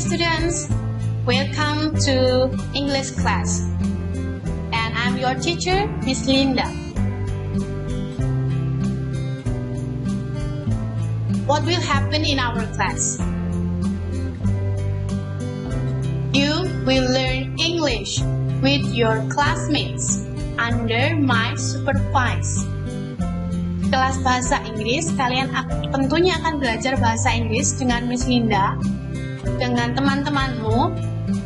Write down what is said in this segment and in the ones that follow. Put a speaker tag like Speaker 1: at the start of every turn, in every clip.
Speaker 1: students, welcome to English class. And I'm your teacher, Miss Linda. What will happen in our class? You will learn English with your classmates under my supervise. Kelas bahasa Inggris, kalian tentunya akan belajar bahasa Inggris dengan Miss Linda, dengan teman-temanmu,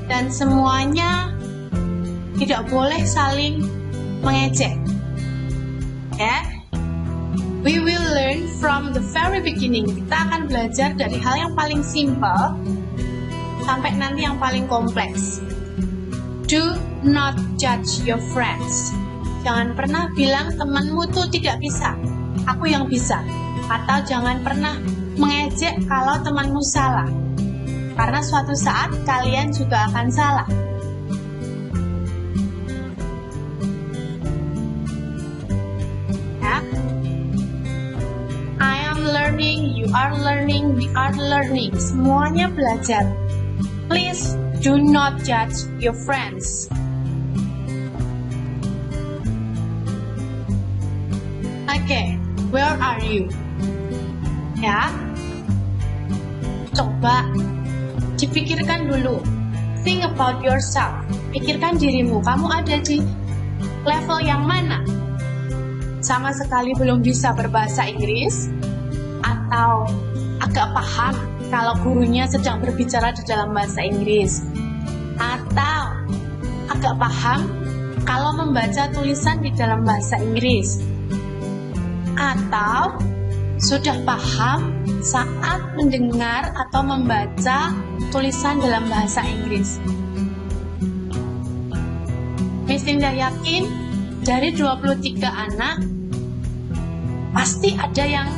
Speaker 1: dan semuanya tidak boleh saling mengejek. Ya, we will learn from the very beginning. Kita akan belajar dari hal yang paling simple sampai nanti yang paling kompleks. Do not judge your friends. Jangan pernah bilang temanmu tuh tidak bisa, aku yang bisa. Atau jangan pernah mengejek kalau temanmu salah, karena suatu saat kalian juga akan salah. Ya. I am learning, you are learning, we are learning. Semuanya belajar. Please do not judge your friends. Okay, where are you? Ya, coba dipikirkan dulu. Think about yourself. Pikirkan dirimu. Kamu ada di level yang mana? Sama sekali belum bisa berbahasa Inggris, atau agak paham kalau gurunya sedang berbicara di dalam bahasa Inggris, atau agak paham kalau membaca tulisan di dalam bahasa Inggris, atau sudah paham saat mendengar atau membaca tulisan dalam bahasa Inggris. Miss Linda yakin dari 23 anak pasti ada yang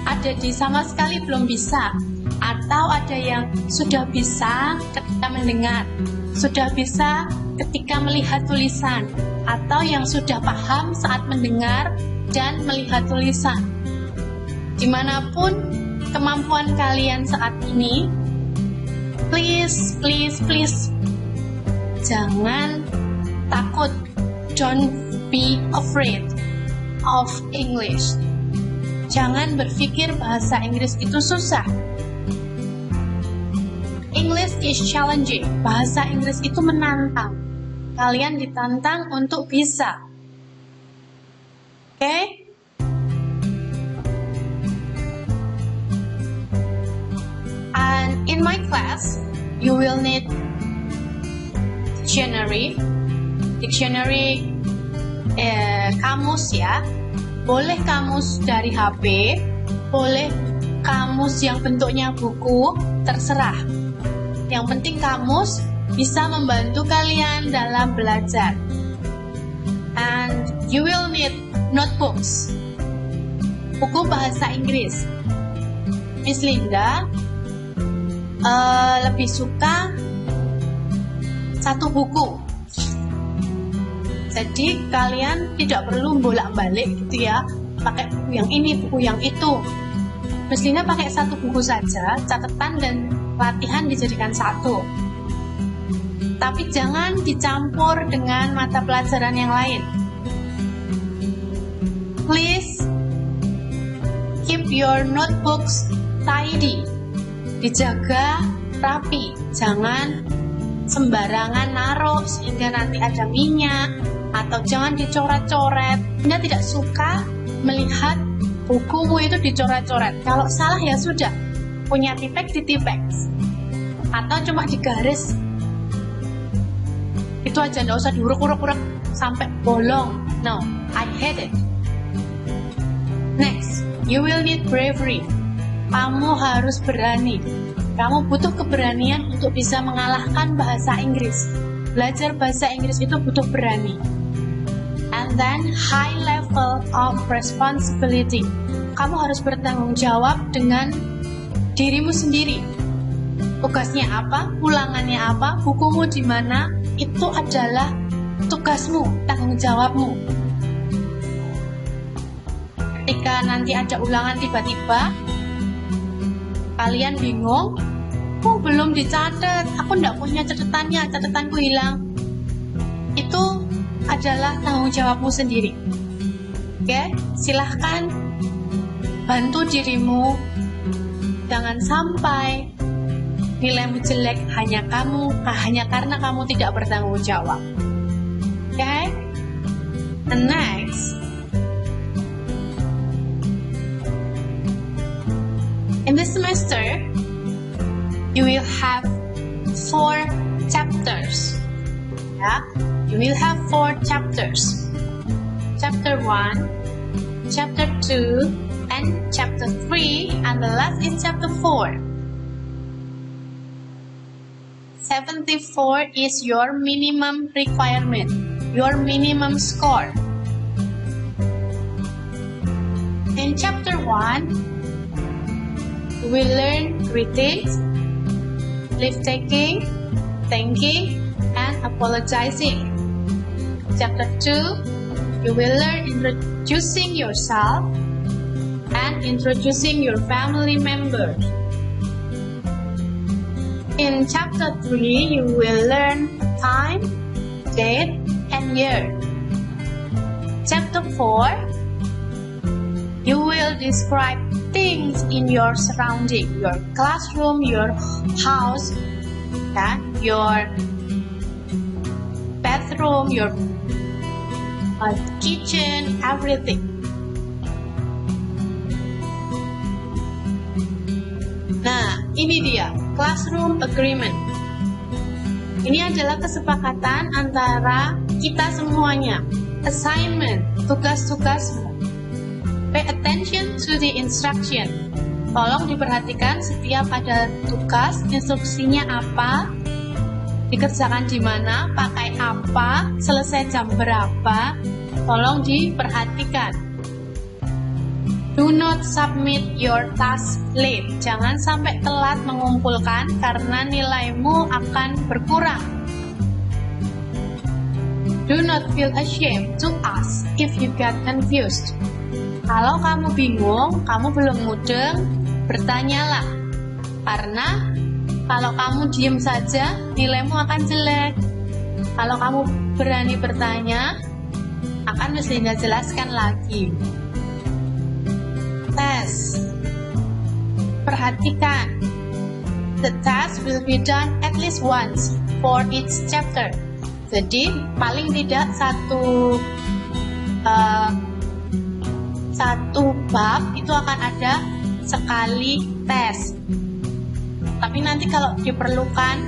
Speaker 1: ada di sama sekali belum bisa, atau ada yang sudah bisa ketika mendengar, sudah bisa ketika melihat tulisan, atau yang sudah paham saat mendengar dan melihat tulisan. Dimanapun kemampuan kalian saat ini, please, please, please, jangan takut. Don't be afraid of English. Jangan berpikir bahasa Inggris itu susah. English is challenging. Bahasa Inggris itu menantang. Kalian ditantang untuk bisa. Okay? And in my class, you will need dictionary. Dictionary kamus ya. Boleh kamus dari HP, boleh kamus yang bentuknya buku, terserah. Yang penting kamus bisa membantu kalian dalam belajar. And you will need notebooks, buku bahasa Inggris. Miss Linda lebih suka satu buku. Jadi kalian tidak perlu bolak-balik gitu ya, pakai buku yang ini, buku yang itu. Miss Linda pakai satu buku saja, catatan dan latihan dijadikan satu. Tapi jangan dicampur dengan mata pelajaran yang lain. Please keep your notebooks tidy. Dijaga rapi, jangan sembarangan naruh sehingga nanti ada minyak, atau jangan dicoret-coret. Anda tidak suka melihat bukumu itu dicoret-coret. Kalau salah ya sudah, punya tipek ditipek, atau cuma digaris. Itu aja, nggak usah diuruk-uruk sampai bolong. No, I hate it. Next, you will need bravery. Kamu harus berani. Kamu butuh keberanian untuk bisa mengalahkan bahasa Inggris. Belajar bahasa Inggris itu butuh berani. And then high level of responsibility. Kamu harus bertanggung jawab dengan dirimu sendiri. Tugasnya apa? Ulangannya apa? Bukumu di mana? Itu adalah tugasmu, tanggung jawabmu. Ketika nanti ada ulangan tiba-tiba, kalian bingung, Oh, belum dicatat, aku nggak punya catatannya, catatanku hilang. Itu adalah tanggung jawabmu sendiri. Oke, silahkan bantu dirimu. Jangan sampai nilaimu jelek hanya karena kamu tidak bertanggung jawab. Okay? And next, in this semester, you will have 4 chapters. Yeah? You will have 4 chapters. Chapter 1, Chapter 2, and Chapter 3, and the last is Chapter 4. 74 is your minimum requirement, your minimum score. In Chapter 1, you will learn greetings, leave-taking, thanking, and apologizing. Chapter 2, you will learn introducing yourself and introducing your family members. In Chapter 3, you will learn time, date, and year. Chapter 4, you will describe things in your surrounding, your classroom, your house, your bathroom, your kitchen, everything. Nah, ini dia, classroom agreement. Ini adalah kesepakatan antara kita semuanya. Assignment, tugas-tugasmu. Pay attention to the instruction. Tolong diperhatikan setiap ada tugas, instruksinya apa, dikerjakan di mana, pakai apa, selesai jam berapa. Tolong diperhatikan. Do not submit your task late. Jangan sampai telat mengumpulkan karena nilaimu akan berkurang. Do not feel ashamed to ask if you get confused. Kalau kamu bingung, kamu belum mudeng, bertanyalah. Karena kalau kamu diem saja, nilaimu akan jelek. Kalau kamu berani bertanya, akan Mislinda jelaskan lagi. Test. Perhatikan. The test will be done at least once for each chapter. Jadi paling tidak satu bab itu akan ada sekali tes. Tapi nanti kalau diperlukan,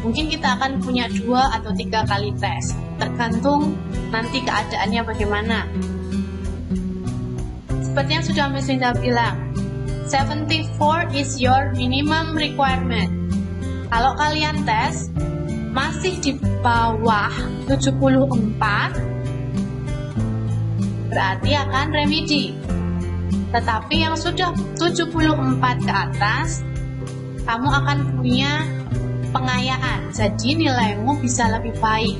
Speaker 1: mungkin kita akan punya 2 atau 3 kali tes. Tergantung nanti keadaannya bagaimana. Seperti yang sudah Miss Linda bilang, 74 is your minimum requirement. Kalau kalian tes masih di bawah 74, berarti akan remedi. Tetapi yang sudah 74 ke atas, kamu akan punya pengayaan. Jadi nilaimu bisa lebih baik.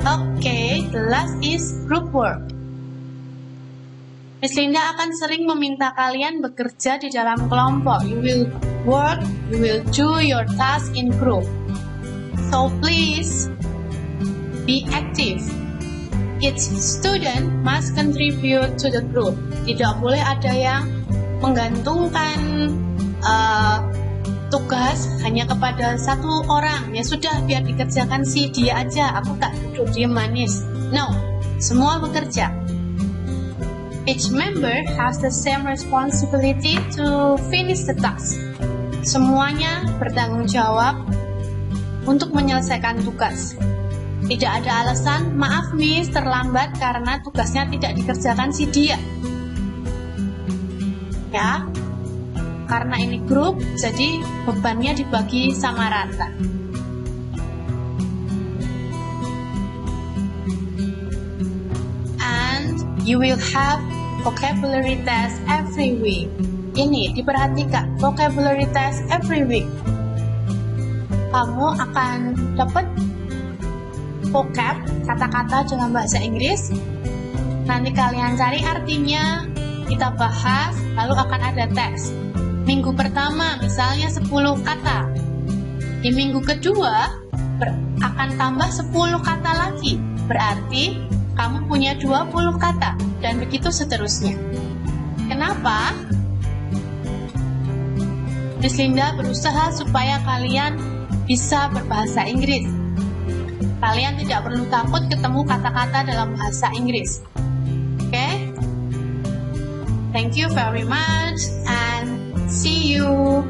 Speaker 1: Okay, the last is group work. Miss Linda akan sering meminta kalian bekerja di dalam kelompok. You will work, you will do your task in group. So please, be active. Each student must contribute to the group. Tidak boleh ada yang menggantungkan tugas hanya kepada satu orang. Ya sudah, biar dikerjakan si dia aja, aku tak duduk diem manis. No, semua bekerja. Each member has the same responsibility to finish the task. Semuanya bertanggung jawab untuk menyelesaikan tugas. Tidak ada alasan, maaf Miss, terlambat karena tugasnya tidak dikerjakan si dia. Ya, karena ini grup, jadi bebannya dibagi sama rata. And you will have vocabulary test every week. Ini diperhatikan, vocabulary test every week. Kamu akan dapat vocab, kata-kata dalam bahasa Inggris. Nanti kalian cari artinya, kita bahas, lalu akan ada tes. Minggu pertama misalnya 10 kata. Di minggu kedua akan tambah 10 kata lagi. Berarti kamu punya 20 kata dan begitu seterusnya. Kenapa? Miss Linda berusaha supaya kalian bisa berbahasa Inggris. Kalian tidak perlu takut ketemu kata-kata dalam bahasa Inggris. Okay? Thank you very much and see you.